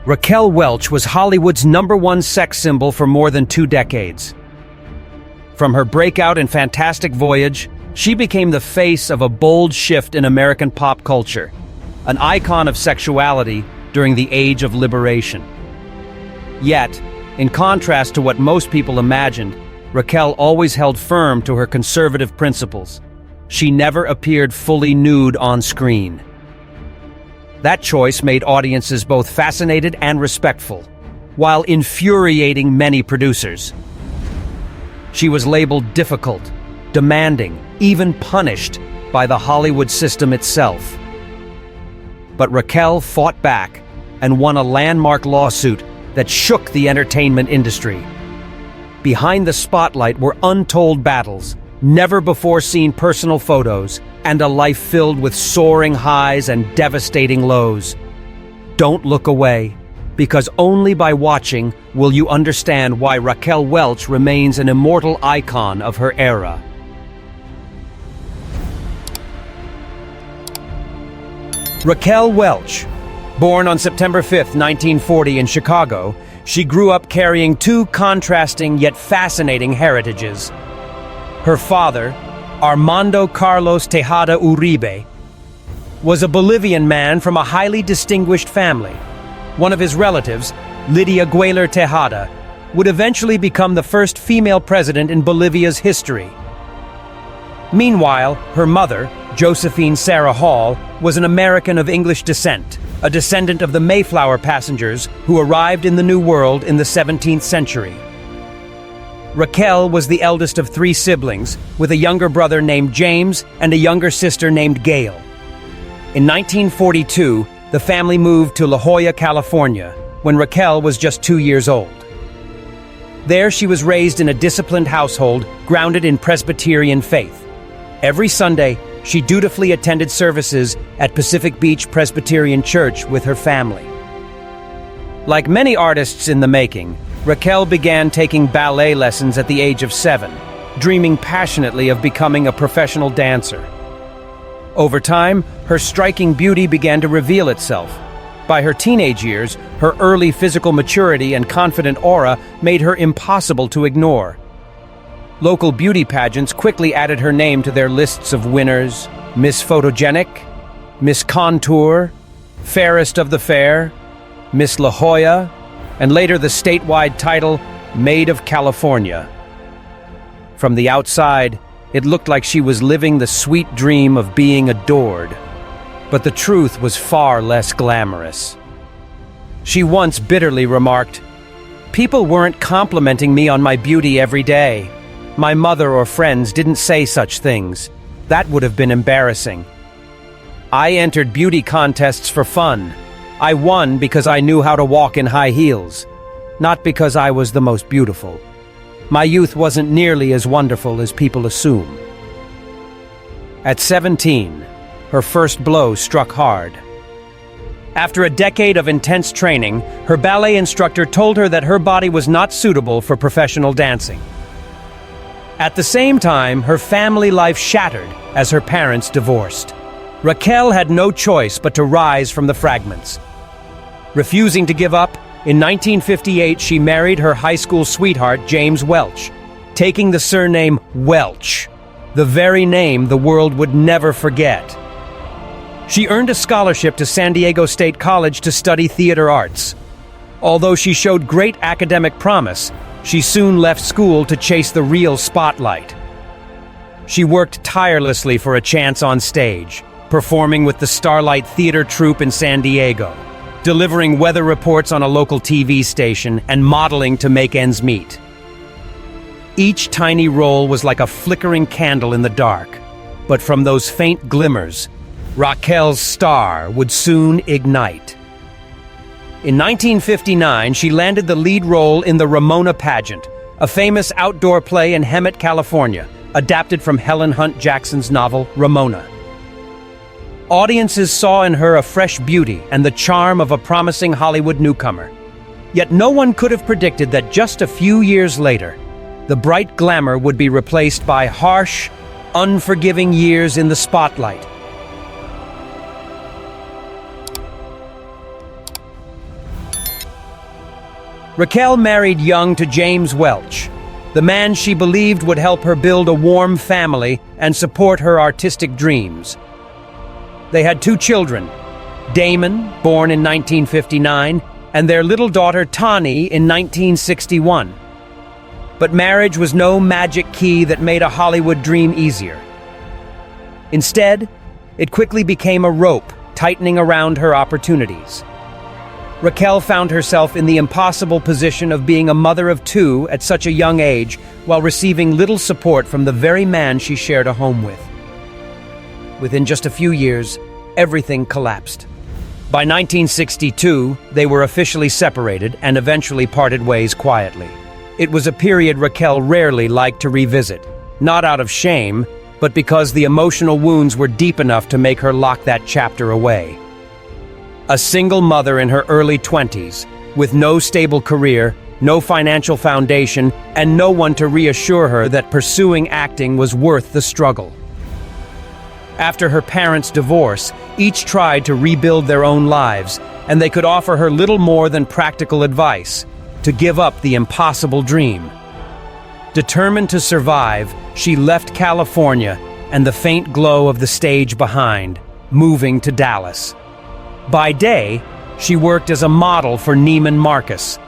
Raquel Welch was Hollywood's #1 sex symbol for more than 2 decades. From her breakout in Fantastic Voyage, she became the face of a bold shift in American pop culture, an icon of sexuality during the Age of Liberation. Yet, in contrast to what most people imagined, Raquel always held firm to her conservative principles. She never appeared fully nude on screen. That choice made audiences both fascinated and respectful, while infuriating many producers. She was labeled difficult, demanding, even punished by the Hollywood system itself. But Raquel fought back and won a landmark lawsuit that shook the entertainment industry. Behind the spotlight were untold battles, never-before-seen personal photos, and a life filled with soaring highs and devastating lows. Don't look away, because only by watching will you understand why Raquel Welch remains an immortal icon of her era. Raquel Welch. Born on September 5, 1940 in Chicago, she grew up carrying 2 contrasting yet fascinating heritages. Her father, Armando Carlos Tejada Uribe, was a Bolivian man from a highly distinguished family. One of his relatives, Lydia Guayler Tejada, would eventually become the first female president in Bolivia's history. Meanwhile, her mother, Josephine Sarah Hall, was an American of English descent, a descendant of the Mayflower passengers who arrived in the New World in the 17th century. Raquel was the eldest of 3 siblings, with a younger brother named James and a younger sister named Gail. In 1942, the family moved to La Jolla, California, when Raquel was just 2 years old. There she was raised in a disciplined household grounded in Presbyterian faith. Every Sunday, she dutifully attended services at Pacific Beach Presbyterian Church with her family. Like many artists in the making, Raquel began taking ballet lessons at the age of 7, dreaming passionately of becoming a professional dancer. Over time, her striking beauty began to reveal itself. By her teenage years, her early physical maturity and confident aura made her impossible to ignore. Local beauty pageants quickly added her name to their lists of winners: Miss Photogenic, Miss Contour, Fairest of the Fair, Miss La Jolla, and later the statewide title, Maid of California. From the outside, it looked like she was living the sweet dream of being adored. But the truth was far less glamorous. She once bitterly remarked, "People weren't complimenting me on my beauty every day. My mother or friends didn't say such things. That would have been embarrassing. I entered beauty contests for fun. I won because I knew how to walk in high heels, not because I was the most beautiful. My youth wasn't nearly as wonderful as people assume." At 17, her first blow struck hard. After a decade of intense training, her ballet instructor told her that her body was not suitable for professional dancing. At the same time, her family life shattered as her parents divorced. Raquel had no choice but to rise from the fragments. Refusing to give up, in 1958 she married her high school sweetheart James Welch, taking the surname Welch, the very name the world would never forget. She earned a scholarship to San Diego State College to study theater arts. Although she showed great academic promise, she soon left school to chase the real spotlight. She worked tirelessly for a chance on stage, performing with the Starlight Theater troupe in San Diego, delivering weather reports on a local TV station, and modeling to make ends meet. Each tiny role was like a flickering candle in the dark, but from those faint glimmers, Raquel's star would soon ignite. In 1959, she landed the lead role in the Ramona pageant, a famous outdoor play in Hemet, California, adapted from Helen Hunt Jackson's novel Ramona. Audiences saw in her a fresh beauty and the charm of a promising Hollywood newcomer. Yet no one could have predicted that just a few years later, the bright glamour would be replaced by harsh, unforgiving years in the spotlight. Raquel married young to James Welch, the man she believed would help her build a warm family and support her artistic dreams. They had 2 children, Damon, born in 1959, and their little daughter Tani in 1961. But marriage was no magic key that made a Hollywood dream easier. Instead, it quickly became a rope tightening around her opportunities. Raquel found herself in the impossible position of being a mother of 2 at such a young age while receiving little support from the very man she shared a home with. Within just a few years, everything collapsed. By 1962, they were officially separated and eventually parted ways quietly. It was a period Raquel rarely liked to revisit, not out of shame, but because the emotional wounds were deep enough to make her lock that chapter away. A single mother in her early 20s, with no stable career, no financial foundation, and no one to reassure her that pursuing acting was worth the struggle. After her parents' divorce, each tried to rebuild their own lives, and they could offer her little more than practical advice: to give up the impossible dream. Determined to survive, she left California and the faint glow of the stage behind, moving to Dallas. By day, she worked as a model for Neiman Marcus.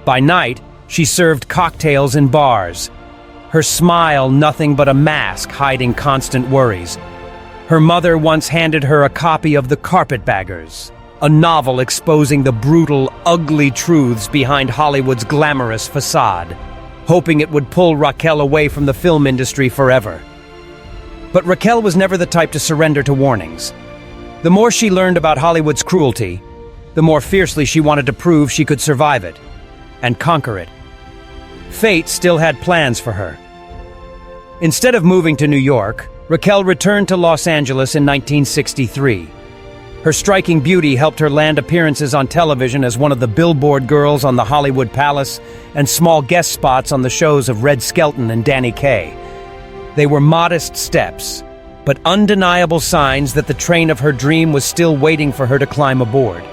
By night, she served cocktails in bars, her smile nothing but a mask hiding constant worries. Her mother once handed her a copy of The Carpetbaggers, a novel exposing the brutal, ugly truths behind Hollywood's glamorous facade, hoping it would pull Raquel away from the film industry forever. But Raquel was never the type to surrender to warnings. The more she learned about Hollywood's cruelty, the more fiercely she wanted to prove she could survive it and conquer it. Fate still had plans for her. Instead of moving to New York, Raquel returned to Los Angeles in 1963. Her striking beauty helped her land appearances on television as one of the billboard girls on the Hollywood Palace and small guest spots on the shows of Red Skelton and Danny Kaye. They were modest steps, but undeniable signs that the train of her dream was still waiting for her to climb aboard.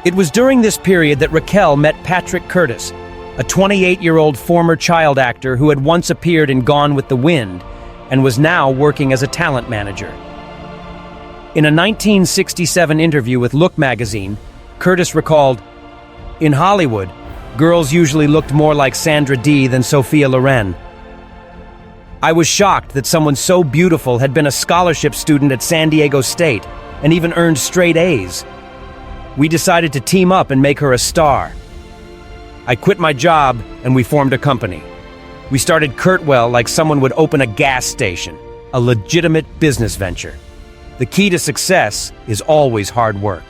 It was during this period that Raquel met Patrick Curtis, a 28-year-old former child actor who had once appeared in Gone with the Wind and was now working as a talent manager. In a 1967 interview with Look magazine, Curtis recalled, "In Hollywood, girls usually looked more like Sandra Dee than Sophia Loren. I was shocked that someone so beautiful had been a scholarship student at San Diego State and even earned straight A's. We decided to team up and make her a star. I quit my job and we formed a company. We started Kurtwell like someone would open a gas station, a legitimate business venture. The key to success is always hard work."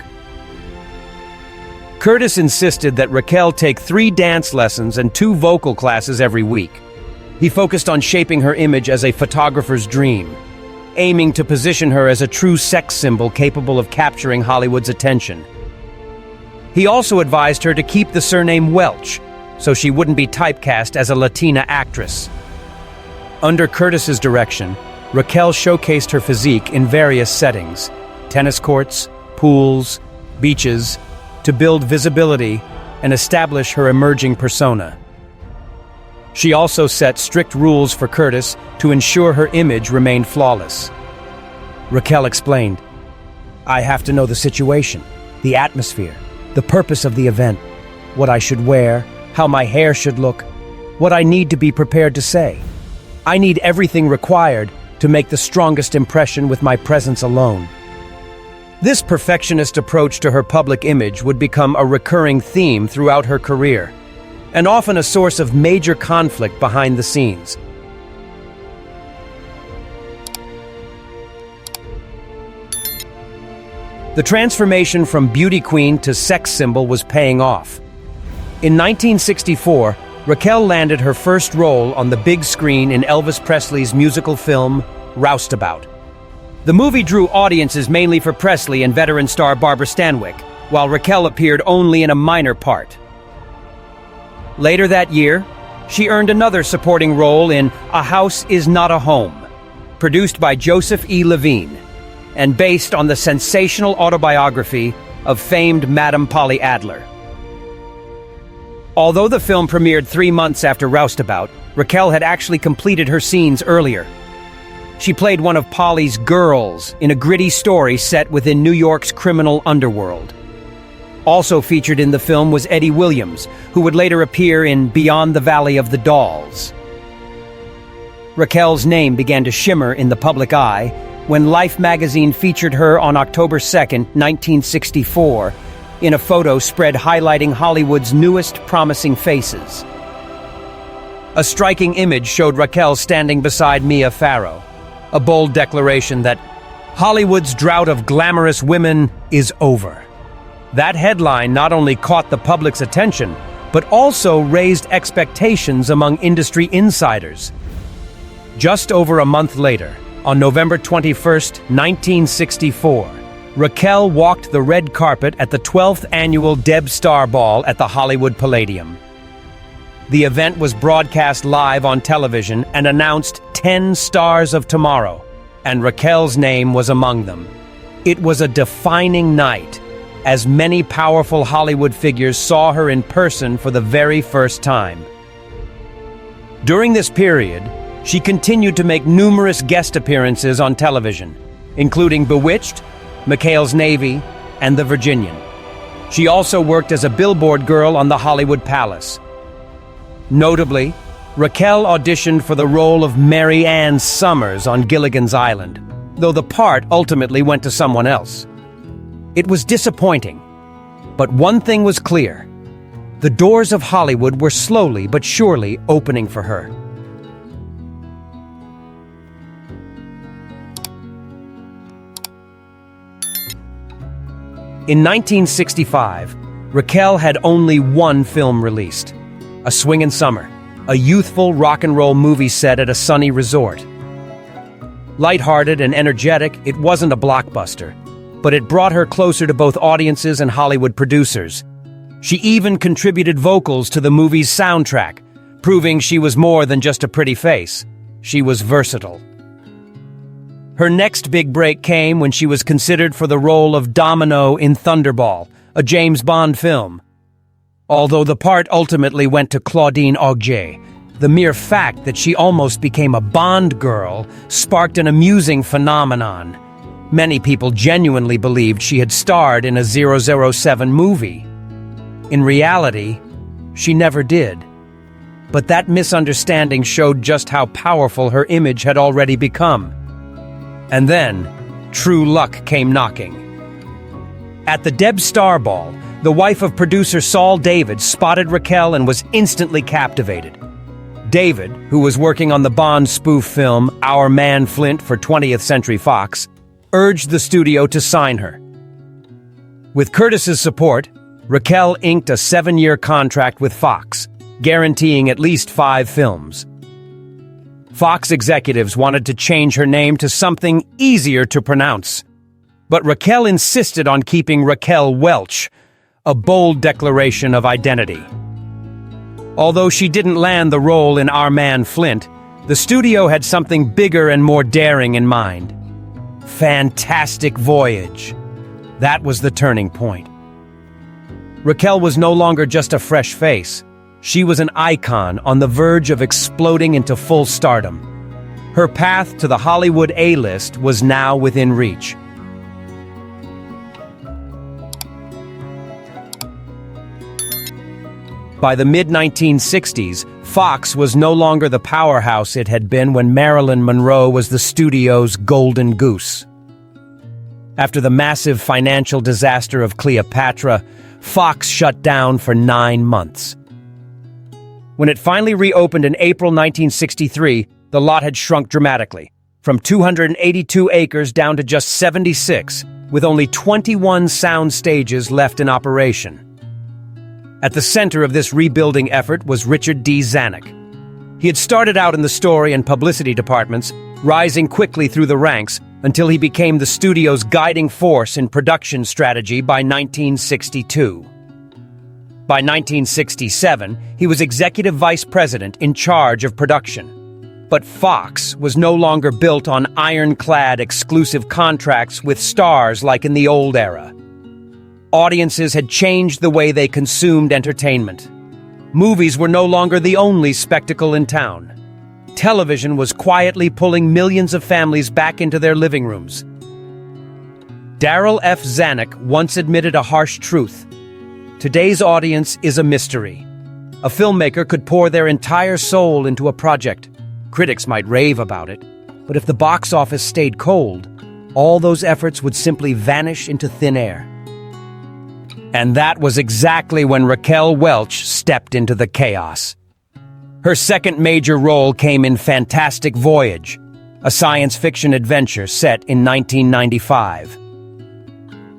Curtis insisted that Raquel take 3 dance lessons and 2 vocal classes every week. He focused on shaping her image as a photographer's dream, aiming to position her as a true sex symbol capable of capturing Hollywood's attention. He also advised her to keep the surname Welch, so she wouldn't be typecast as a Latina actress. Under Curtis's direction, Raquel showcased her physique in various settings: tennis courts, pools, beaches, to build visibility and establish her emerging persona. She also set strict rules for Curtis to ensure her image remained flawless. Raquel explained, "I have to know the situation, the atmosphere, the purpose of the event, what I should wear, how my hair should look, what I need to be prepared to say. I need everything required to make the strongest impression with my presence alone." This perfectionist approach to her public image would become a recurring theme throughout her career, and often a source of major conflict behind the scenes. The transformation from beauty queen to sex symbol was paying off. In 1964, Raquel landed her first role on the big screen in Elvis Presley's musical film, Roustabout. The movie drew audiences mainly for Presley and veteran star Barbara Stanwyck, while Raquel appeared only in a minor part. Later that year, she earned another supporting role in A House Is Not a Home. produced by Joseph E. Levine, and based on the sensational autobiography of famed Madame Polly Adler. Although the film premiered 3 months after Roustabout, Raquel had actually completed her scenes earlier. She played one of Polly's girls in a gritty story set within New York's criminal underworld. Also featured in the film was Eddie Williams, who would later appear in Beyond the Valley of the Dolls. Raquel's name began to shimmer in the public eye when Life magazine featured her on October 2, 1964, in a photo spread highlighting Hollywood's newest promising faces. A striking image showed Raquel standing beside Mia Farrow, a bold declaration that Hollywood's drought of glamorous women is over. That headline not only caught the public's attention, but also raised expectations among industry insiders. Just over a month later, on November 21, 1964, Raquel walked the red carpet at the 12th annual Deb Star Ball at the Hollywood Palladium. The event was broadcast live on television and announced 10 stars of tomorrow, and Raquel's name was among them. It was a defining night, as many powerful Hollywood figures saw her in person for the very first time. During this period, she continued to make numerous guest appearances on television, including Bewitched, McHale's Navy, and The Virginian. She also worked as a billboard girl on the Hollywood Palace. Notably, Raquel auditioned for the role of Mary Ann Summers on Gilligan's Island, though the part ultimately went to someone else. It was disappointing, but one thing was clear: the doors of Hollywood were slowly but surely opening for her. In 1965, Raquel had only one film released, A Swingin' Summer, a youthful rock and roll movie set at a sunny resort. Lighthearted and energetic, it wasn't a blockbuster, but it brought her closer to both audiences and Hollywood producers. She even contributed vocals to the movie's soundtrack, proving she was more than just a pretty face. She was versatile. Her next big break came when she was considered for the role of Domino in Thunderball, a James Bond film. Although the part ultimately went to Claudine Auger, the mere fact that she almost became a Bond girl sparked an amusing phenomenon. Many people genuinely believed she had starred in a 007 movie. In reality, she never did. But that misunderstanding showed just how powerful her image had already become. And then, true luck came knocking. At the Deb Star Ball, the wife of producer Saul David spotted Raquel and was instantly captivated. David, who was working on the Bond spoof film Our Man Flint for 20th Century Fox, urged the studio to sign her. With Curtis's support, Raquel inked a 7-year contract with Fox, guaranteeing at least 5 films. Fox executives wanted to change her name to something easier to pronounce, but Raquel insisted on keeping Raquel Welch, a bold declaration of identity. Although she didn't land the role in Our Man Flint, the studio had something bigger and more daring in mind. Fantastic Voyage. That was the turning point. Raquel was no longer just a fresh face. She was an icon on the verge of exploding into full stardom. Her path to the Hollywood A-list was now within reach. By the mid-1960s, Fox was no longer the powerhouse it had been when Marilyn Monroe was the studio's golden goose. After the massive financial disaster of Cleopatra, Fox shut down for 9 months. When it finally reopened in April 1963, the lot had shrunk dramatically, from 282 acres down to just 76, with only 21 sound stages left in operation. At the center of this rebuilding effort was Richard D. Zanuck. He had started out in the story and publicity departments, rising quickly through the ranks until he became the studio's guiding force in production strategy by 1962. By 1967, he was executive vice president in charge of production. But Fox was no longer built on ironclad exclusive contracts with stars like in the old era. Audiences had changed the way they consumed entertainment. Movies were no longer the only spectacle in town. Television was quietly pulling millions of families back into their living rooms. Darryl F. Zanuck once admitted a harsh truth. Today's audience is a mystery. A filmmaker could pour their entire soul into a project. Critics might rave about it, but if the box office stayed cold, all those efforts would simply vanish into thin air. And that was exactly when Raquel Welch stepped into the chaos. Her second major role came in Fantastic Voyage, a science fiction adventure set in 1995.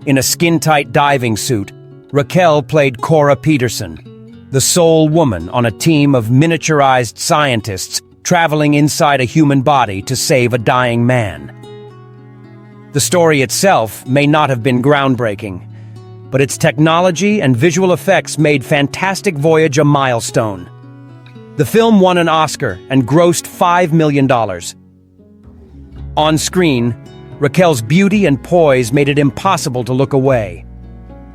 In a skin-tight diving suit, Raquel played Cora Peterson, the sole woman on a team of miniaturized scientists traveling inside a human body to save a dying man. The story itself may not have been groundbreaking, but its technology and visual effects made Fantastic Voyage a milestone. The film won an Oscar and grossed $5 million. On screen, Raquel's beauty and poise made it impossible to look away.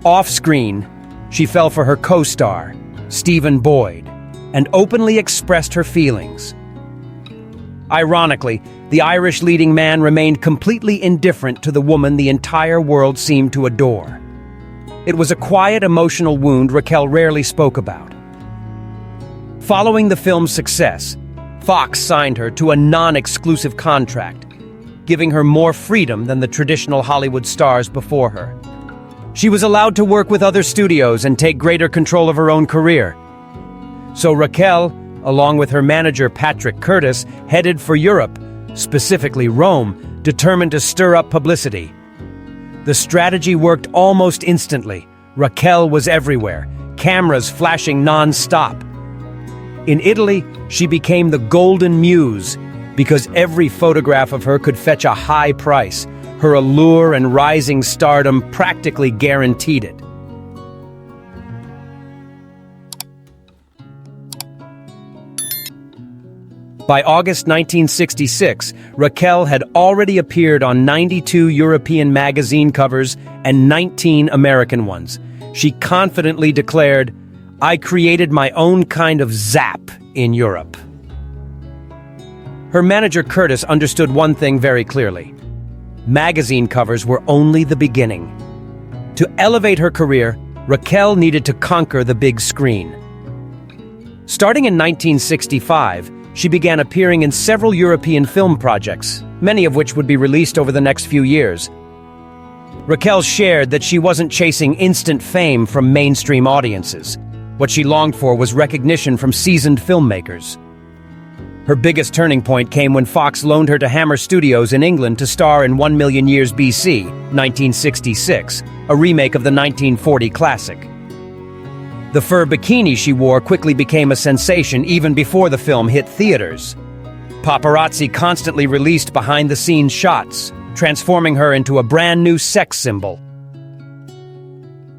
Off-screen, she fell for her co-star, Stephen Boyd, and openly expressed her feelings. Ironically, the Irish leading man remained completely indifferent to the woman the entire world seemed to adore. It was a quiet, emotional wound Raquel rarely spoke about. Following the film's success, Fox signed her to a non-exclusive contract, giving her more freedom than the traditional Hollywood stars before her. She was allowed to work with other studios and take greater control of her own career. So Raquel, along with her manager Patrick Curtis, headed for Europe, specifically Rome, determined to stir up publicity. The strategy worked almost instantly. Raquel was everywhere, cameras flashing non-stop. In Italy, she became the Golden Muse because every photograph of her could fetch a high price. Her allure and rising stardom practically guaranteed it. By August 1966, Raquel had already appeared on 92 European magazine covers and 19 American ones. She confidently declared, "I created my own kind of zap in Europe." Her manager Curtis understood one thing very clearly. Magazine covers were only the beginning. To elevate her career, Raquel needed to conquer the big screen. Starting in 1965, she began appearing in several European film projects, many of which would be released over the next few years. Raquel shared that she wasn't chasing instant fame from mainstream audiences. What she longed for was recognition from seasoned filmmakers. Her biggest turning point came when Fox loaned her to Hammer Studios in England to star in 1 Million Years BC, 1966, a remake of the 1940 classic. The fur bikini she wore quickly became a sensation even before the film hit theaters. Paparazzi constantly released behind-the-scenes shots, transforming her into a brand-new sex symbol.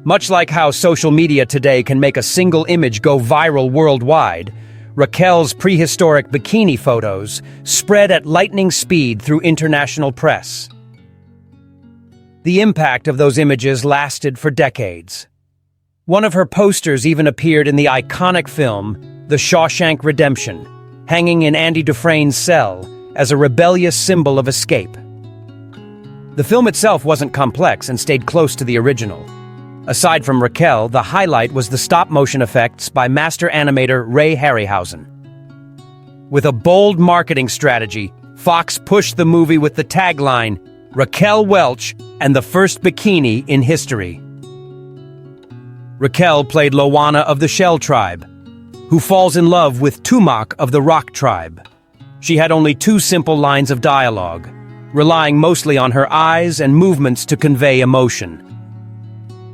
Much like how social media today can make a single image go viral worldwide, Raquel's prehistoric bikini photos spread at lightning speed through international press. The impact of those images lasted for decades. One of her posters even appeared in the iconic film The Shawshank Redemption, hanging in Andy Dufresne's cell as a rebellious symbol of escape. The film itself wasn't complex and stayed close to the original. Aside from Raquel, the highlight was the stop-motion effects by master animator Ray Harryhausen. With a bold marketing strategy, Fox pushed the movie with the tagline, "Raquel Welch and the first bikini in history." Raquel played Loana of the Shell tribe, who falls in love with Tumak of the Rock tribe. She had only 2 simple lines of dialogue, relying mostly on her eyes and movements to convey emotion.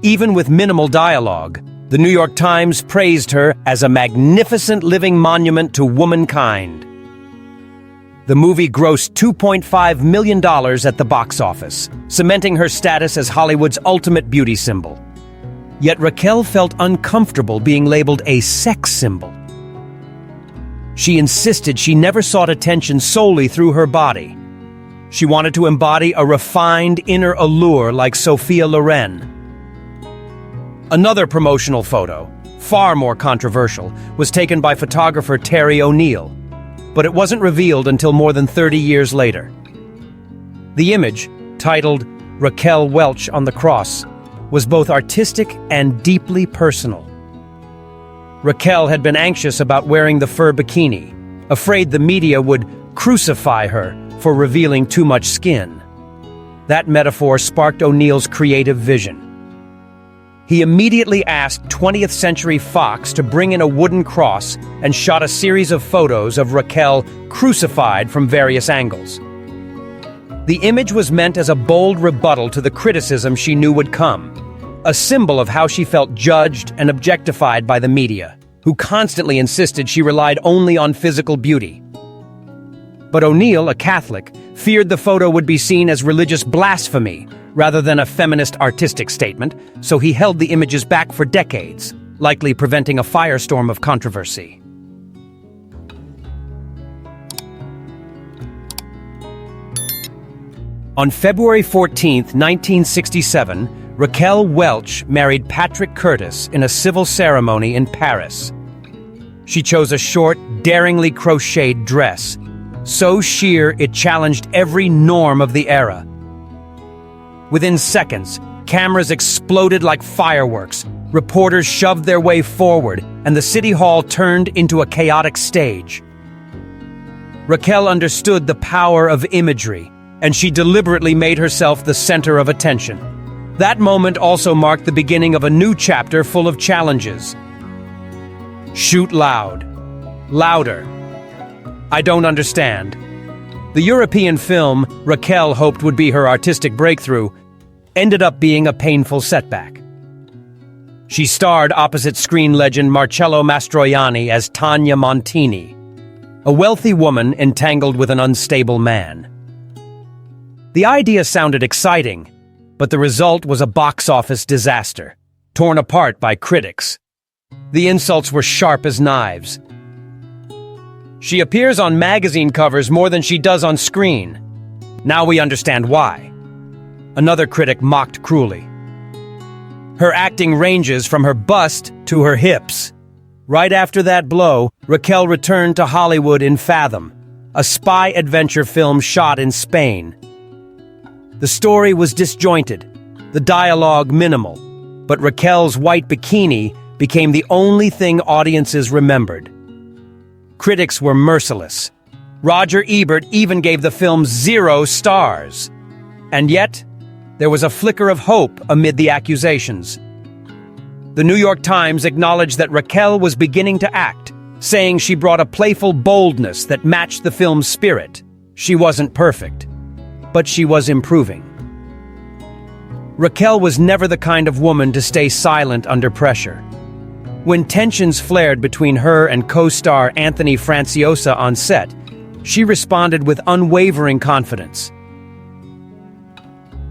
Even with minimal dialogue, the New York Times praised her as a magnificent living monument to womankind. The movie grossed $2.5 million at the box office, cementing her status as Hollywood's ultimate beauty symbol. Yet Raquel felt uncomfortable being labeled a sex symbol. She insisted she never sought attention solely through her body. She wanted to embody a refined inner allure like Sophia Loren. Another promotional photo, far more controversial, was taken by photographer Terry O'Neill, but it wasn't revealed until more than 30 years later. The image, titled Raquel Welch on the Cross, was both artistic and deeply personal. Raquel had been anxious about wearing the fur bikini, afraid the media would crucify her for revealing too much skin. That metaphor sparked O'Neill's creative vision. He immediately asked 20th Century Fox to bring in a wooden cross and shot a series of photos of Raquel crucified from various angles. The image was meant as a bold rebuttal to the criticism she knew would come, a symbol of how she felt judged and objectified by the media, who constantly insisted she relied only on physical beauty. But O'Neill, a Catholic, feared the photo would be seen as religious blasphemy rather than a feminist artistic statement, so he held the images back for decades, likely preventing a firestorm of controversy. On February 14, 1967, Raquel Welch married Patrick Curtis in a civil ceremony in Paris. She chose a short, daringly crocheted dress, so sheer it challenged every norm of the era. Within seconds, cameras exploded like fireworks, reporters shoved their way forward, and the city hall turned into a chaotic stage. Raquel understood the power of imagery, and she deliberately made herself the center of attention. That moment also marked the beginning of a new chapter full of challenges. Shoot loud. Louder. I don't understand. The European film Raquel hoped would be her artistic breakthrough ended up being a painful setback. She starred opposite screen legend Marcello Mastroianni as Tanya Montini, a wealthy woman entangled with an unstable man. The idea sounded exciting, but the result was a box office disaster, torn apart by critics. The insults were sharp as knives. She appears on magazine covers more than she does on screen. Now we understand why. Another critic mocked cruelly. Her acting ranges from her bust to her hips. Right after that blow, Raquel returned to Hollywood in Fathom, a spy adventure film shot in Spain. The story was disjointed, the dialogue minimal, but Raquel's white bikini became the only thing audiences remembered. Critics were merciless. Roger Ebert even gave the film 0 stars. And yet, there was a flicker of hope amid the accusations. The New York Times acknowledged that Raquel was beginning to act, saying she brought a playful boldness that matched the film's spirit. She wasn't perfect, but she was improving. Raquel was never the kind of woman to stay silent under pressure. When tensions flared between her and co-star Anthony Franciosa on set, she responded with unwavering confidence.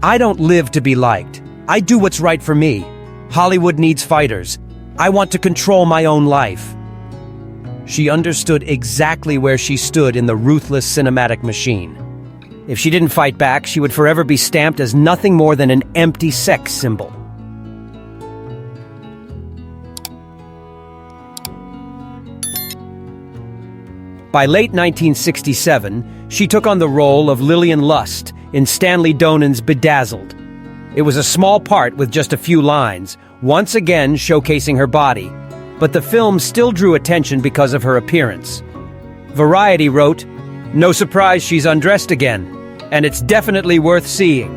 I don't live to be liked. I do what's right for me. Hollywood needs fighters. I want to control my own life. She understood exactly where she stood in the ruthless cinematic machine. If she didn't fight back, she would forever be stamped as nothing more than an empty sex symbol. By late 1967, she took on the role of Lillian Lust in Stanley Donen's Bedazzled. It was a small part with just a few lines, once again showcasing her body, but the film still drew attention because of her appearance. Variety wrote, "No surprise she's undressed again, and it's definitely worth seeing."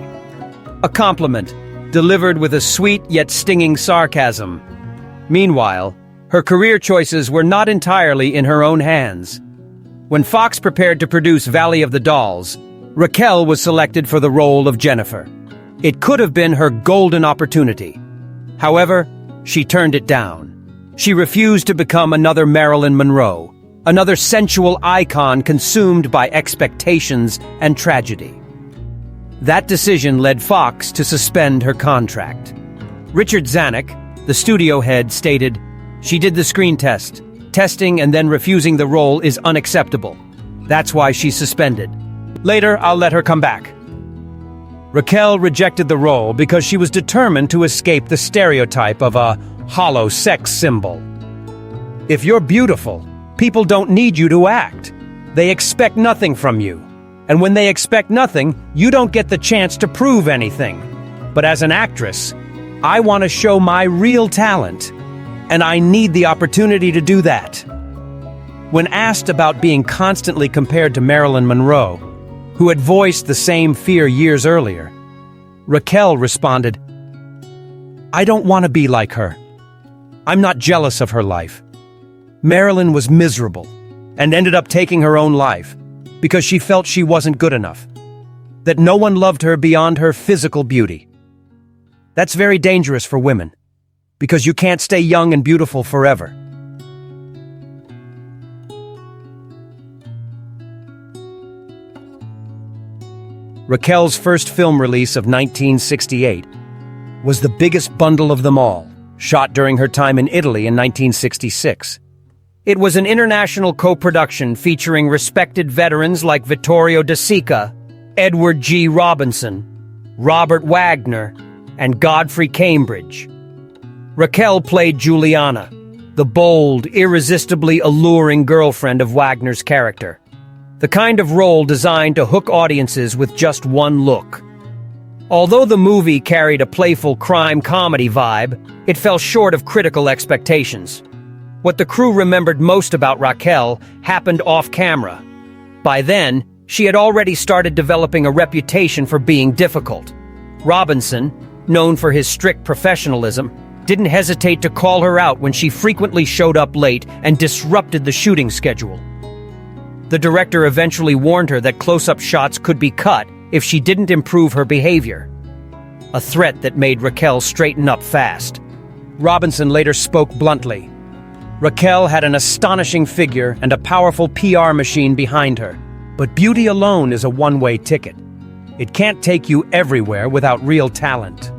A compliment, delivered with a sweet yet stinging sarcasm. Meanwhile, her career choices were not entirely in her own hands. When Fox prepared to produce Valley of the Dolls, Raquel was selected for the role of Jennifer. It could have been her golden opportunity. However, she turned it down. She refused to become another Marilyn Monroe, another sensual icon consumed by expectations and tragedy. That decision led Fox to suspend her contract. Richard Zanuck, the studio head, stated, "She did the screen test. Testing and then refusing the role is unacceptable. That's why she's suspended. Later, I'll let her come back. Raquel rejected the role because she was determined to escape the stereotype of a hollow sex symbol. If you're beautiful, people don't need you to act. They expect nothing from you. And when they expect nothing, you don't get the chance to prove anything. But as an actress, I want to show my real talent, and I need the opportunity to do that. When asked about being constantly compared to Marilyn Monroe, who had voiced the same fear years earlier, Raquel responded, "I don't want to be like her. I'm not jealous of her life. Marilyn was miserable and ended up taking her own life because she felt she wasn't good enough, that no one loved her beyond her physical beauty. That's very dangerous for women, because you can't stay young and beautiful forever." Raquel's first film release of 1968 was the biggest bundle of them all, shot during her time in Italy in 1966. It was an international co-production featuring respected veterans like Vittorio De Sica, Edward G. Robinson, Robert Wagner, and Godfrey Cambridge. Raquel played Juliana, the bold, irresistibly alluring girlfriend of Wagner's character. The kind of role designed to hook audiences with just one look. Although the movie carried a playful crime comedy vibe, it fell short of critical expectations. What the crew remembered most about Raquel happened off-camera. By then, she had already started developing a reputation for being difficult. Robinson, known for his strict professionalism, didn't hesitate to call her out when she frequently showed up late and disrupted the shooting schedule. The director eventually warned her that close-up shots could be cut if she didn't improve her behavior. A threat that made Raquel straighten up fast. Robinson later spoke bluntly. Raquel had an astonishing figure and a powerful PR machine behind her, but beauty alone is a one-way ticket. It can't take you everywhere without real talent.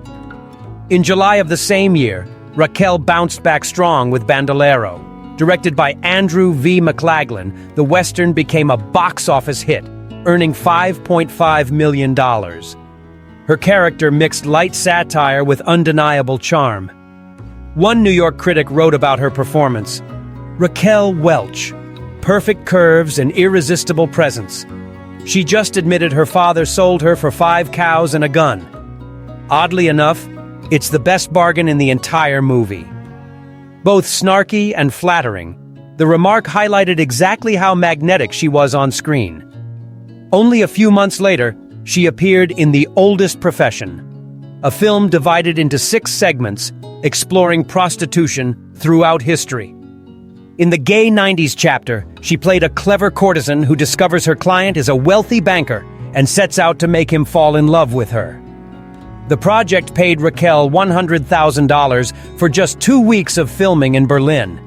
In July of the same year, Raquel bounced back strong with Bandolero. Directed by Andrew V. McLaglen, the Western became a box office hit, earning $5.5 million. Her character mixed light satire with undeniable charm. One New York critic wrote about her performance, "Raquel Welch, perfect curves and irresistible presence. She just admitted her father sold her for 5 cows and a gun. Oddly enough, it's the best bargain in the entire movie." Both snarky and flattering, the remark highlighted exactly how magnetic she was on screen. Only a few months later, she appeared in The Oldest Profession, a film divided into 6 segments exploring prostitution throughout history. In the Gay 90s chapter, she played a clever courtesan who discovers her client is a wealthy banker and sets out to make him fall in love with her. The project paid Raquel $100,000 for just 2 weeks of filming in Berlin,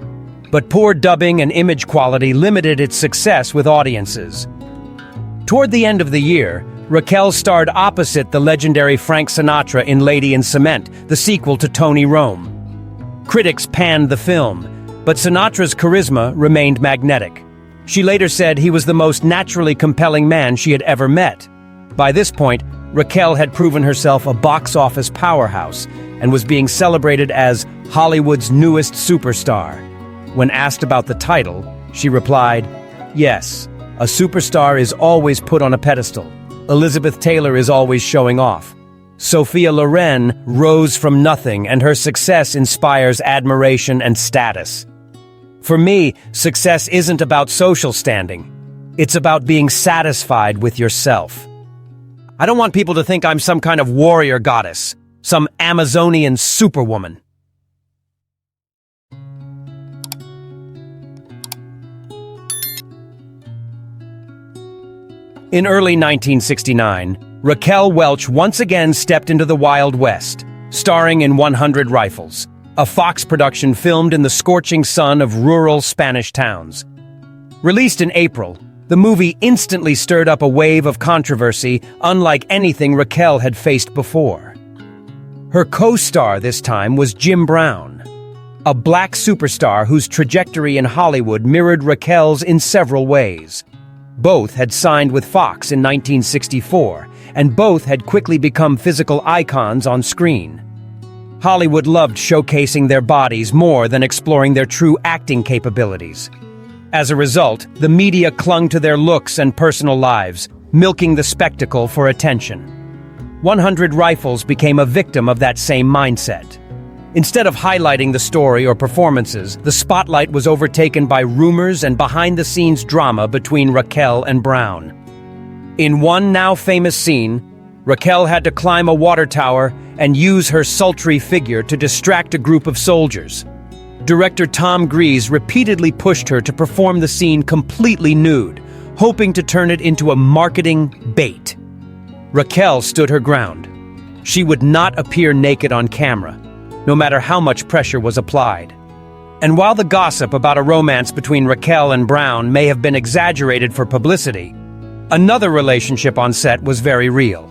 but poor dubbing and image quality limited its success with audiences. Toward the end of the year, Raquel starred opposite the legendary Frank Sinatra in Lady in Cement, the sequel to Tony Rome. Critics panned the film, but Sinatra's charisma remained magnetic. She later said he was the most naturally compelling man she had ever met. By this point, Raquel had proven herself a box office powerhouse and was being celebrated as Hollywood's newest superstar. When asked about the title, she replied, "Yes, a superstar is always put on a pedestal. Elizabeth Taylor is always showing off. Sophia Loren rose from nothing, and her success inspires admiration and status. For me, success isn't about social standing. It's about being satisfied with yourself. I don't want people to think I'm some kind of warrior goddess, some Amazonian superwoman." In early 1969, Raquel Welch once again stepped into the Wild West, starring in 100 Rifles, a Fox production filmed in the scorching sun of rural Spanish towns. Released in April, the movie instantly stirred up a wave of controversy unlike anything Raquel had faced before. Her co-star this time was Jim Brown, a black superstar whose trajectory in Hollywood mirrored Raquel's in several ways. Both had signed with Fox in 1964, and both had quickly become physical icons on screen. Hollywood loved showcasing their bodies more than exploring their true acting capabilities. As a result, the media clung to their looks and personal lives, milking the spectacle for attention. 100 Rifles became a victim of that same mindset. Instead of highlighting the story or performances, the spotlight was overtaken by rumors and behind-the-scenes drama between Raquel and Brown. In one now-famous scene, Raquel had to climb a water tower and use her sultry figure to distract a group of soldiers. Director Tom Grease repeatedly pushed her to perform the scene completely nude, hoping to turn it into a marketing bait. Raquel stood her ground. She would not appear naked on camera, no matter how much pressure was applied. And while the gossip about a romance between Raquel and Brown may have been exaggerated for publicity, another relationship on set was very real.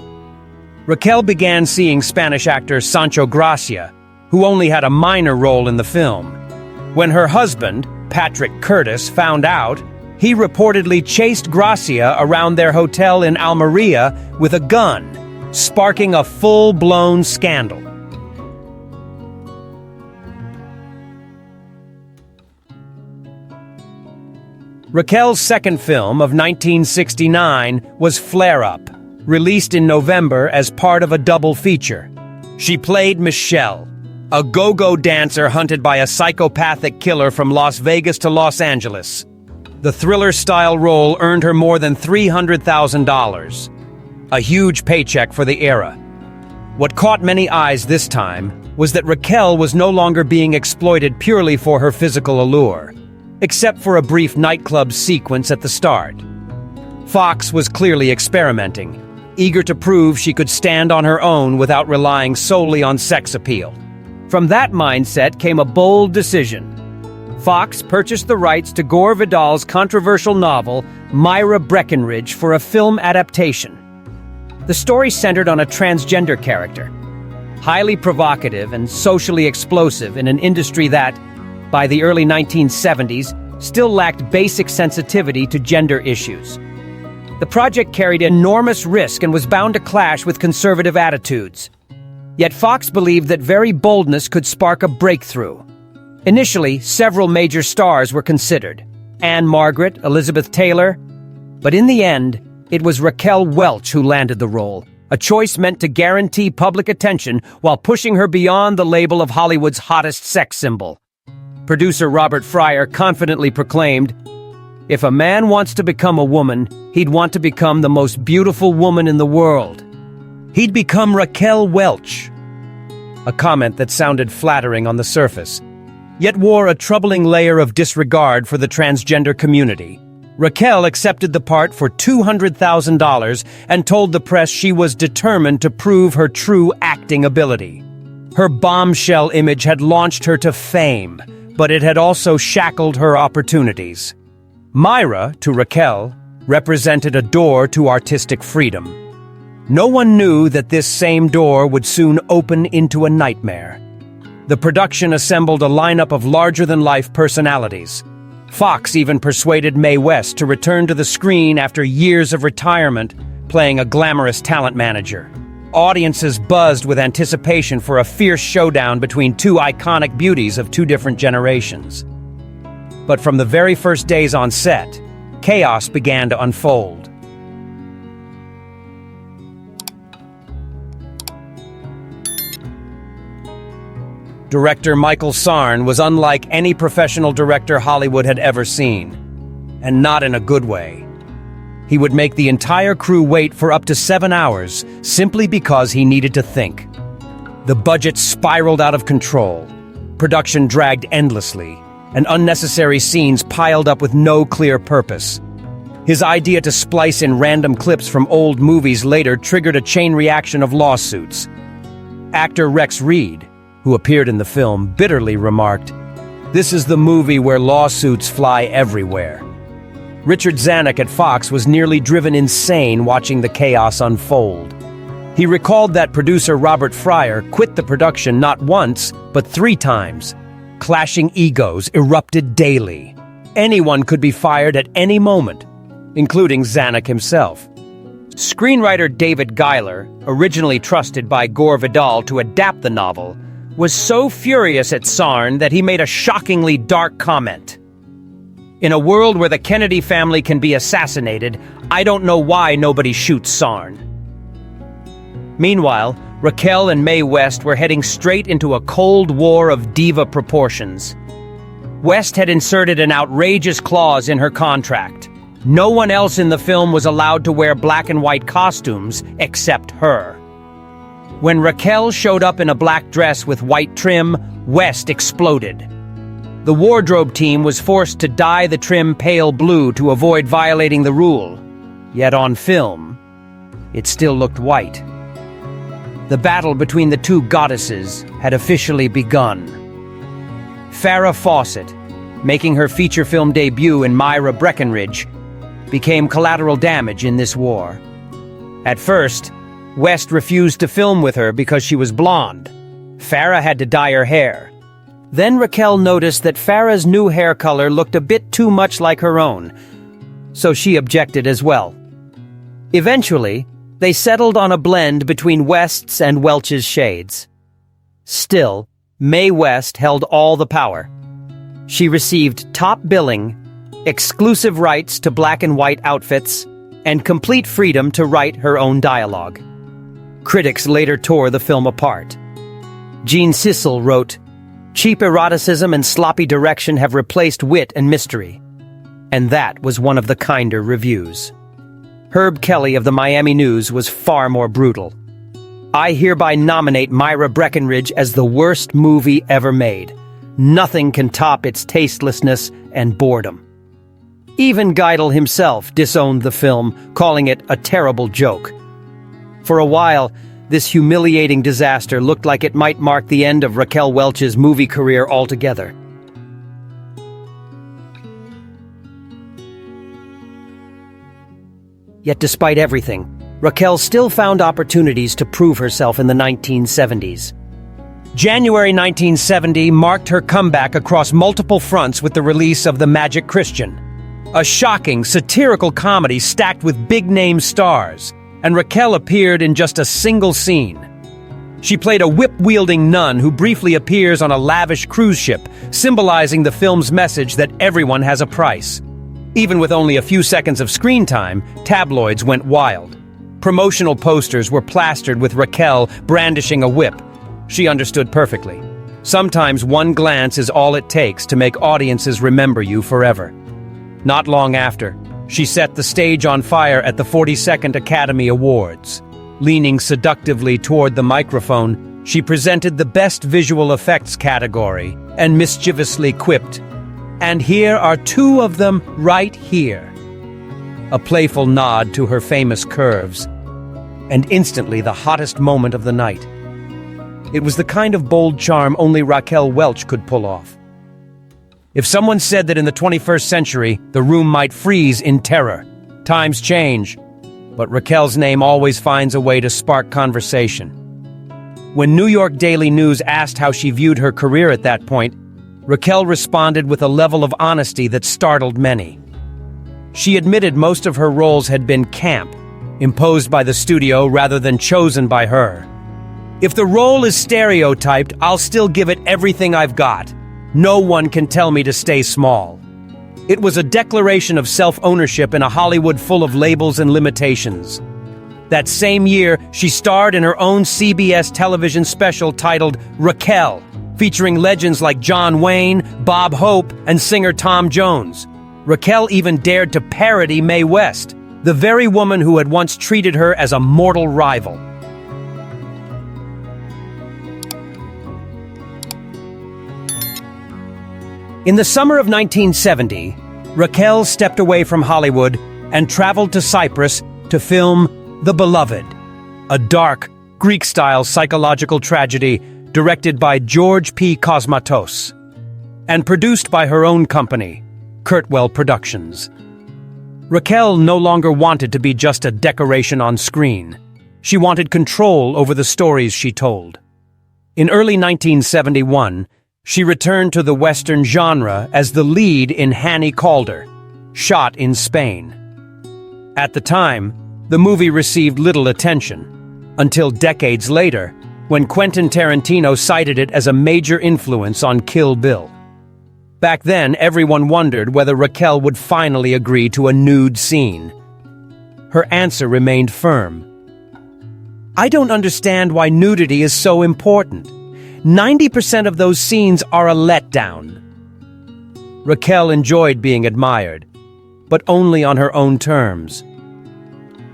Raquel began seeing Spanish actor Sancho Gracia, who only had a minor role in the film. When her husband, Patrick Curtis, found out, he reportedly chased Gracia around their hotel in Almeria with a gun, sparking a full-blown scandal. Raquel's second film of 1969 was Flare Up, released in November as part of a double feature. She played Michelle, a go-go dancer hunted by a psychopathic killer from Las Vegas to Los Angeles. The thriller-style role earned her more than $300,000, a huge paycheck for the era. What caught many eyes this time was that Raquel was no longer being exploited purely for her physical allure, except for a brief nightclub sequence at the start. Fox was clearly experimenting, eager to prove she could stand on her own without relying solely on sex appeal. From that mindset came a bold decision. Fox purchased the rights to Gore Vidal's controversial novel, Myra Breckenridge, for a film adaptation. The story centered on a transgender character, highly provocative and socially explosive in an industry that, by the early 1970s, still lacked basic sensitivity to gender issues. The project carried enormous risk and was bound to clash with conservative attitudes. Yet Fox believed that very boldness could spark a breakthrough. Initially, several major stars were considered: Anne Margaret, Elizabeth Taylor, but in the end, it was Raquel Welch who landed the role, a choice meant to guarantee public attention while pushing her beyond the label of Hollywood's hottest sex symbol. Producer Robert Fryer confidently proclaimed, "If a man wants to become a woman, he'd want to become the most beautiful woman in the world. He'd become Raquel Welch." A comment that sounded flattering on the surface, yet wore a troubling layer of disregard for the transgender community. Raquel accepted the part for $200,000 and told the press she was determined to prove her true acting ability. Her bombshell image had launched her to fame, but it had also shackled her opportunities. Myra, to Raquel, represented a door to artistic freedom. No one knew that this same door would soon open into a nightmare. The production assembled a lineup of larger-than-life personalities. Fox even persuaded Mae West to return to the screen after years of retirement, playing a glamorous talent manager. Audiences buzzed with anticipation for a fierce showdown between two iconic beauties of two different generations. But from the very first days on set, chaos began to unfold. Director Michael Sarn was unlike any professional director Hollywood had ever seen, and not in a good way. He would make the entire crew wait for up to 7 hours simply because he needed to think. The budget spiraled out of control. Production dragged endlessly, and unnecessary scenes piled up with no clear purpose. His idea to splice in random clips from old movies later triggered a chain reaction of lawsuits. Actor Rex Reed, who appeared in the film, bitterly remarked, "This is the movie where lawsuits fly everywhere." Richard Zanuck at Fox was nearly driven insane watching the chaos unfold. He recalled that producer Robert Fryer quit the production not once, but 3 times. Clashing egos erupted daily. Anyone could be fired at any moment, including Zanuck himself. Screenwriter David Giler, originally trusted by Gore Vidal to adapt the novel, was so furious at Sarn that he made a shockingly dark comment. "In a world where the Kennedy family can be assassinated, I don't know why nobody shoots Sarn." Meanwhile, Raquel and Mae West were heading straight into a Cold War of diva proportions. West had inserted an outrageous clause in her contract. No one else in the film was allowed to wear black and white costumes except her. When Raquel showed up in a black dress with white trim, West exploded. The wardrobe team was forced to dye the trim pale blue to avoid violating the rule. Yet on film, it still looked white. The battle between the two goddesses had officially begun. Farrah Fawcett, making her feature film debut in Myra Breckinridge, became collateral damage in this war. At first, West refused to film with her because she was blonde. Farrah had to dye her hair. Then Raquel noticed that Farrah's new hair color looked a bit too much like her own, so she objected as well. Eventually, they settled on a blend between West's and Welch's shades. Still, Mae West held all the power. She received top billing, exclusive rights to black and white outfits, and complete freedom to write her own dialogue. Critics later tore the film apart. Gene Sissel wrote, "Cheap eroticism and sloppy direction have replaced wit and mystery." And that was one of the kinder reviews. Herb Kelly of the Miami News was far more brutal. "I hereby nominate Myra Breckinridge as the worst movie ever made. Nothing can top its tastelessness and boredom." Even Geidel himself disowned the film, calling it a terrible joke. For a while, this humiliating disaster looked like it might mark the end of Raquel Welch's movie career altogether. Yet despite everything, Raquel still found opportunities to prove herself in the 1970s. January 1970 marked her comeback across multiple fronts with the release of The Magic Christian, a shocking, satirical comedy stacked with big-name stars, and Raquel appeared in just a single scene. She played a whip-wielding nun who briefly appears on a lavish cruise ship, symbolizing the film's message that everyone has a price. Even with only a few seconds of screen time, tabloids went wild. Promotional posters were plastered with Raquel brandishing a whip. She understood perfectly. Sometimes one glance is all it takes to make audiences remember you forever. Not long after, she set the stage on fire at the 42nd Academy Awards. Leaning seductively toward the microphone, she presented the Best Visual Effects category and mischievously quipped, "And here are two of them right here." A playful nod to her famous curves, and instantly the hottest moment of the night. It was the kind of bold charm only Raquel Welch could pull off. If someone said that in the 21st century, the room might freeze in terror. Times change, but Raquel's name always finds a way to spark conversation. When New York Daily News asked how she viewed her career at that point, Raquel responded with a level of honesty that startled many. She admitted most of her roles had been camp, imposed by the studio rather than chosen by her. "If the role is stereotyped, I'll still give it everything I've got. No one can tell me to stay small." It was a declaration of self-ownership in a Hollywood full of labels and limitations. That same year, she starred in her own CBS television special titled Raquel, featuring legends like John Wayne, Bob Hope, and singer Tom Jones. Raquel even dared to parody Mae West, the very woman who had once treated her as a mortal rival. In the summer of 1970, Raquel stepped away from Hollywood and traveled to Cyprus to film The Beloved, a dark, Greek-style psychological tragedy directed by George P. Cosmatos, and produced by her own company, Kurtwell Productions. Raquel no longer wanted to be just a decoration on screen. She wanted control over the stories she told. In early 1971, She returned to the Western genre as the lead in Hanny Calder, shot in Spain. At the time, the movie received little attention, until decades later, when Quentin Tarantino cited it as a major influence on Kill Bill. Back then, everyone wondered whether Raquel would finally agree to a nude scene. Her answer remained firm. "I don't understand why nudity is so important. 90% of those scenes are a letdown." Raquel enjoyed being admired, but only on her own terms.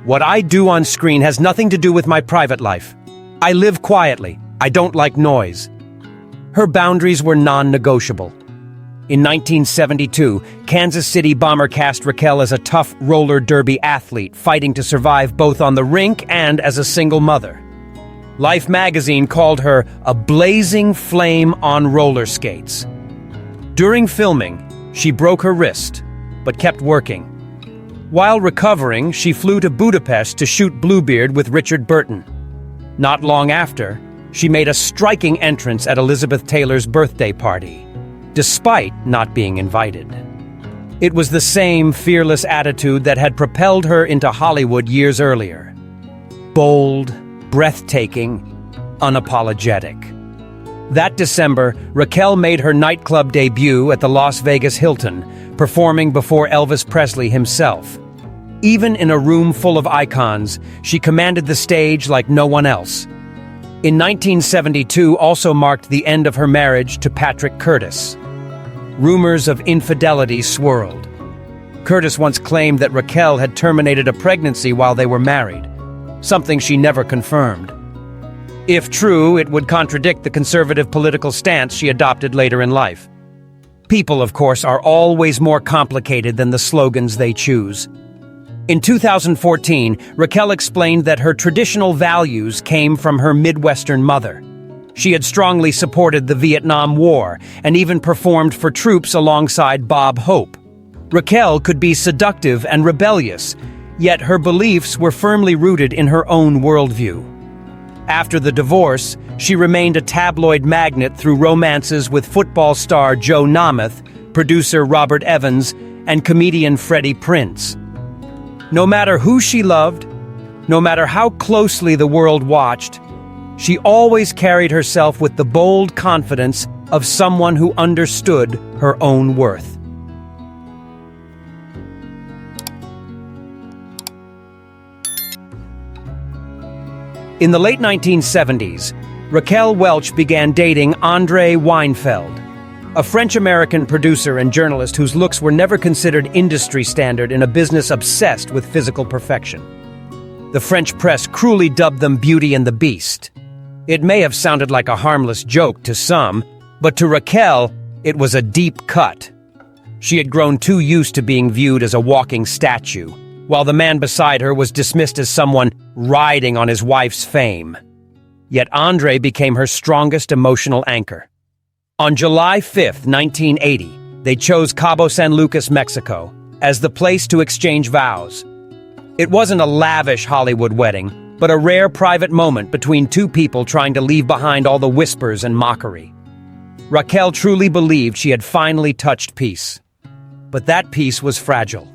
"What I do on screen has nothing to do with my private life. I live quietly. I don't like noise." Her boundaries were non-negotiable. In 1972, Kansas City Bomber cast Raquel as a tough roller derby athlete fighting to survive both on the rink and as a single mother. Life magazine called her a blazing flame on roller skates. During filming, she broke her wrist, but kept working. While recovering, she flew to Budapest to shoot Bluebeard with Richard Burton. Not long after, she made a striking entrance at Elizabeth Taylor's birthday party, despite not being invited. It was the same fearless attitude that had propelled her into Hollywood years earlier. Bold, breathtaking, unapologetic. That December, Raquel made her nightclub debut at the Las Vegas Hilton, performing before Elvis Presley himself. Even in a room full of icons, she commanded the stage like no one else. In 1972 also marked the end of her marriage to Patrick Curtis. Rumors of infidelity swirled. Curtis once claimed that Raquel had terminated a pregnancy while they were married, something she never confirmed. If true, it would contradict the conservative political stance she adopted later in life. People, of course, are always more complicated than the slogans they choose. In 2014, Raquel explained that her traditional values came from her Midwestern mother. She had strongly supported the Vietnam War and even performed for troops alongside Bob Hope. Raquel could be seductive and rebellious, yet her beliefs were firmly rooted in her own worldview. After the divorce, she remained a tabloid magnet through romances with football star Joe Namath, producer Robert Evans, and comedian Freddie Prinze. No matter who she loved, no matter how closely the world watched, she always carried herself with the bold confidence of someone who understood her own worth. In the late 1970s, Raquel Welch began dating Andre Weinfeld, a French-American producer and journalist whose looks were never considered industry standard in a business obsessed with physical perfection. The French press cruelly dubbed them Beauty and the Beast. It may have sounded like a harmless joke to some, but to Raquel, it was a deep cut. She had grown too used to being viewed as a walking statue, while the man beside her was dismissed as someone riding on his wife's fame. Yet Andre became her strongest emotional anchor. On July 5, 1980, they chose Cabo San Lucas, Mexico, as the place to exchange vows. It wasn't a lavish Hollywood wedding, but a rare private moment between two people trying to leave behind all the whispers and mockery. Raquel truly believed she had finally touched peace. But that peace was fragile.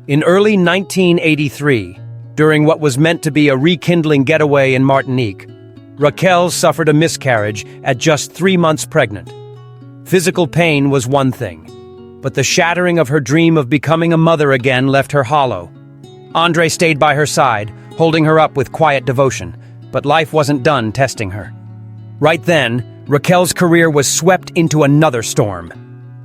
In early 1983, during what was meant to be a rekindling getaway in Martinique, Raquel suffered a miscarriage at just 3 months pregnant. Physical pain was one thing, but the shattering of her dream of becoming a mother again left her hollow. Andre stayed by her side, holding her up with quiet devotion, but life wasn't done testing her. Right then, Raquel's career was swept into another storm.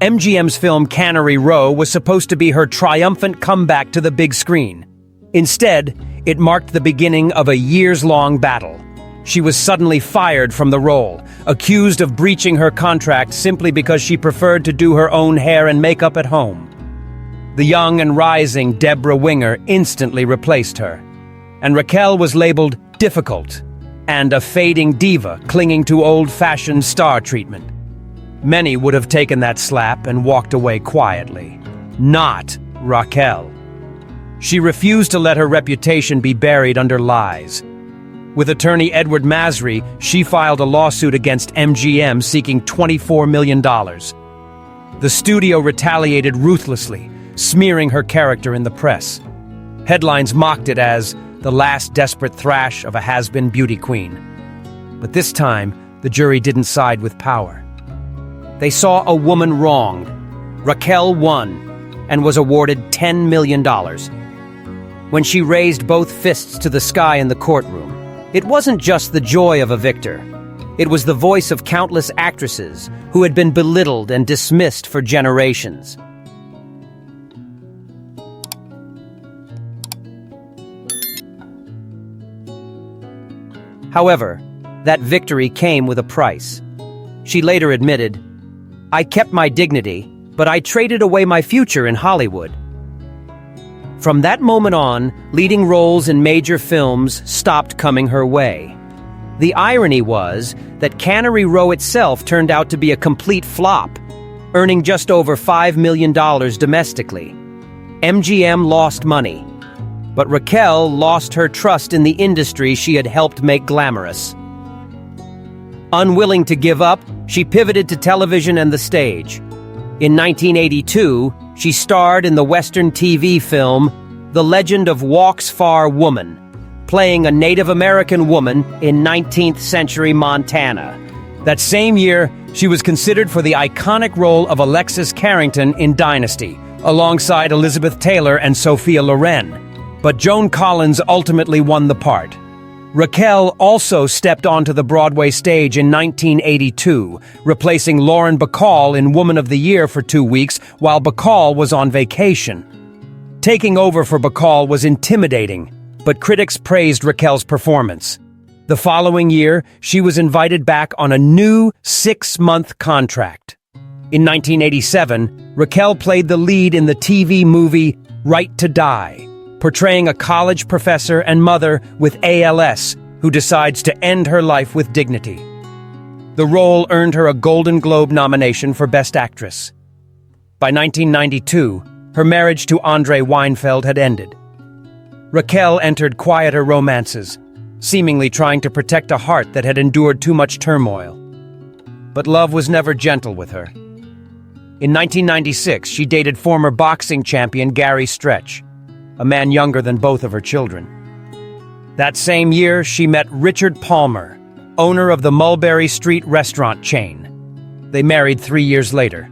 MGM's film Cannery Row was supposed to be her triumphant comeback to the big screen. Instead, it marked the beginning of a years-long battle. She was suddenly fired from the role, accused of breaching her contract simply because she preferred to do her own hair and makeup at home. The young and rising Deborah Winger instantly replaced her, and Raquel was labeled difficult and a fading diva clinging to old-fashioned star treatment. Many would have taken that slap and walked away quietly. Not Raquel. She refused to let her reputation be buried under lies. With attorney Edward Masry, she filed a lawsuit against MGM seeking $24 million. The studio retaliated ruthlessly, smearing her character in the press. Headlines mocked it as the last desperate thrash of a has-been beauty queen. But this time, the jury didn't side with power. They saw a woman wronged. Raquel won and was awarded $10 million. When she raised both fists to the sky in the courtroom, it wasn't just the joy of a victor. It was the voice of countless actresses who had been belittled and dismissed for generations. However, that victory came with a price. She later admitted, "I kept my dignity, but I traded away my future in Hollywood." From that moment on, leading roles in major films stopped coming her way. The irony was that Cannery Row itself turned out to be a complete flop, earning just over $5 million domestically. MGM lost money, but Raquel lost her trust in the industry she had helped make glamorous. Unwilling to give up, she pivoted to television and the stage. In 1982, she starred in the Western TV film The Legend of Walks Far Woman, playing a Native American woman in 19th century Montana. That same year, she was considered for the iconic role of Alexis Carrington in Dynasty, alongside Elizabeth Taylor and Sophia Loren. But Joan Collins ultimately won the part. Raquel also stepped onto the Broadway stage in 1982, replacing Lauren Bacall in Woman of the Year for 2 weeks while Bacall was on vacation. Taking over for Bacall was intimidating, but critics praised Raquel's performance. The following year, she was invited back on a new 6-month contract. In 1987, Raquel played the lead in the TV movie Right to Die, portraying a college professor and mother with ALS who decides to end her life with dignity. The role earned her a Golden Globe nomination for Best Actress. By 1992, her marriage to Andre Weinfeld had ended. Raquel entered quieter romances, seemingly trying to protect a heart that had endured too much turmoil. But love was never gentle with her. In 1996, she dated former boxing champion Gary Stretch, a man younger than both of her children. That same year, she met Richard Palmer, owner of the Mulberry Street restaurant chain. They married 3 years later.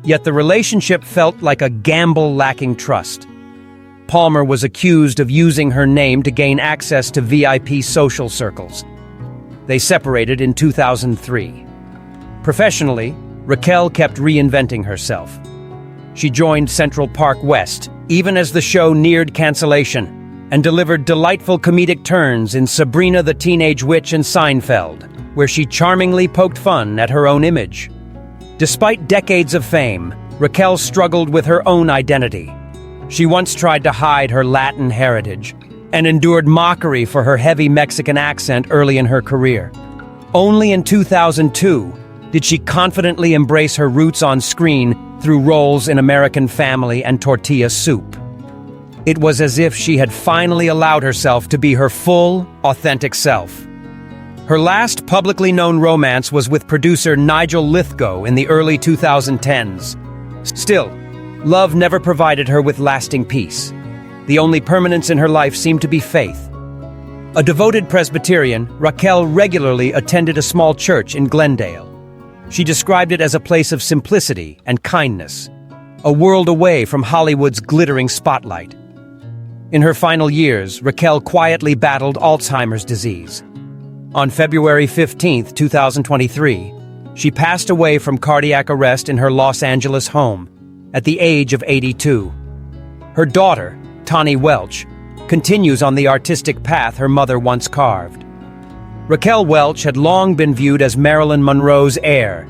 Yet the relationship felt like a gamble lacking trust. Palmer was accused of using her name to gain access to VIP social circles. They separated in 2003. Professionally, Raquel kept reinventing herself. She joined Central Park West, even as the show neared cancellation, and delivered delightful comedic turns in Sabrina the Teenage Witch and Seinfeld, where she charmingly poked fun at her own image. Despite decades of fame, Raquel struggled with her own identity. She once tried to hide her Latin heritage and endured mockery for her heavy Mexican accent early in her career. Only in 2002 did she confidently embrace her roots on screen through roles in American Family and Tortilla Soup. It was as if she had finally allowed herself to be her full, authentic self. Her last publicly known romance was with producer Nigel Lithgow in the early 2010s. Still, love never provided her with lasting peace. The only permanence in her life seemed to be faith. A devoted Presbyterian, Raquel regularly attended a small church in Glendale. She described it as a place of simplicity and kindness, a world away from Hollywood's glittering spotlight. In her final years, Raquel quietly battled Alzheimer's disease. On February 15, 2023, she passed away from cardiac arrest in her Los Angeles home at the age of 82. Her daughter, Tawny Welch, continues on the artistic path her mother once carved. Raquel Welch had long been viewed as Marilyn Monroe's heir,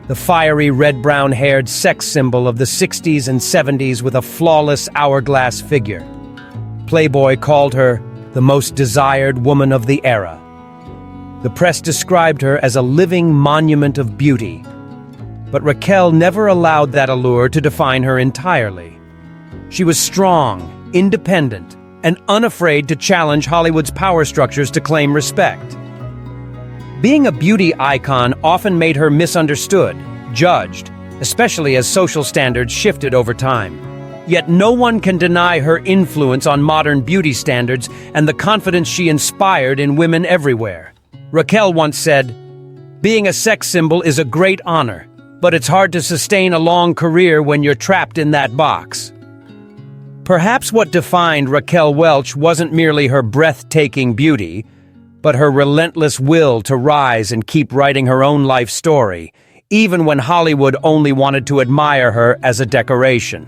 the fiery red-brown-haired sex symbol of the 60s and 70s with a flawless hourglass figure. Playboy called her the most desired woman of the era. The press described her as a living monument of beauty, but Raquel never allowed that allure to define her entirely. She was strong, independent, and unafraid to challenge Hollywood's power structures to claim respect. Being a beauty icon often made her misunderstood, judged, especially as social standards shifted over time. Yet no one can deny her influence on modern beauty standards and the confidence she inspired in women everywhere. Raquel once said, "Being a sex symbol is a great honor, but it's hard to sustain a long career when you're trapped in that box." Perhaps what defined Raquel Welch wasn't merely her breathtaking beauty, but her relentless will to rise and keep writing her own life story, even when Hollywood only wanted to admire her as a decoration.